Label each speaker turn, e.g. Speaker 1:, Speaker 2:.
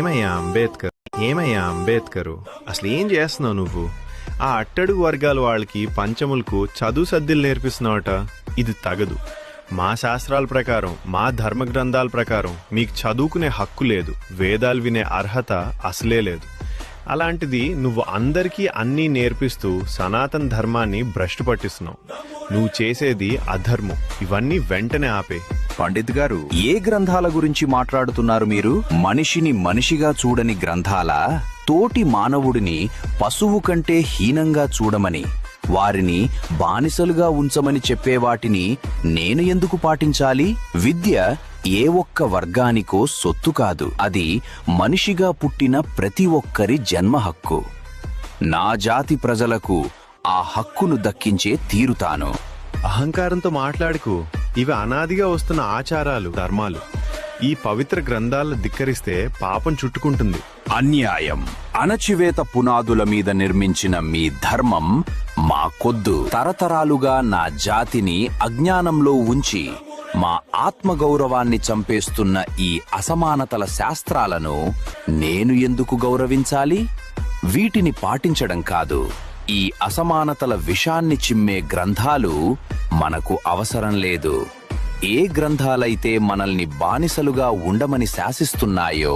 Speaker 1: ఏమయ్యా అంబేద్కరు, అసలు ఏం చేస్తున్నావు నువ్వు? ఆ అట్టడుగు వర్గాల వాళ్ళకి పంచములకు చదువు సద్దిలు నేర్పిస్తున్నావట. ఇది తగదు. మా శాస్త్రాల ప్రకారం, మా ధర్మ గ్రంథాల ప్రకారం మీకు చదువుకునే హక్కు లేదు, వేదాలు వినే అర్హత అసలే లేదు. అలాంటిది నువ్వు అందరికీ అన్నీ నేర్పిస్తూ సనాతన ధర్మాన్ని భ్రష్టు పట్టిస్తున్నావు. నువ్వు చేసేది అధర్మం. ఇవన్నీ వెంటనే ఆపే.
Speaker 2: పండిత్ గారు, ఏ గ్రంథాల గురించి మాట్లాడుతున్నారు మీరు? మనిషిని మనిషిగా చూడని గ్రంథాల? తోటి మానవుడిని పశువు కంటే హీనంగా చూడమని, వారిని బానిసలుగా ఉంచమని చెప్పేవాటిని నేను ఎందుకు పాటించాలి? విద్య ఏ ఒక్క వర్గానికో సొత్తు కాదు. అది మనిషిగా పుట్టిన ప్రతి ఒక్కరి జన్మ హక్కు. నా జాతి ప్రజలకు ఆ హక్కును దక్కించే తీరుతాను.
Speaker 1: అహంకారంతో మాట్లాడుకు. ఇవి అనాదిగా వస్తున్న ఆచారాలు, ధర్మాలు. ఈ పవిత్ర గ్రంథాలను ధిక్కరిస్తే పాపం చుట్టుకుంటుంది.
Speaker 2: అన్యాయం. అణచివేత పునాదుల మీద నిర్మించిన మీ ధర్మం మా కొద్దు. తరతరాలుగా నా జాతిని అజ్ఞానంలో ఉంచి మా ఆత్మగౌరవాన్ని చంపేస్తున్న ఈ అసమానతల శాస్త్రాలను నేను ఎందుకు గౌరవించాలి? వీటిని పాటించడం కాదు, ఈ అసమానతల విషాన్ని చిమ్మే గ్రంథాలు మనకు అవసరం లేదు. ఏ గ్రంథాలైతే మనల్ని బానిసలుగా ఉండమని శాసిస్తున్నాయో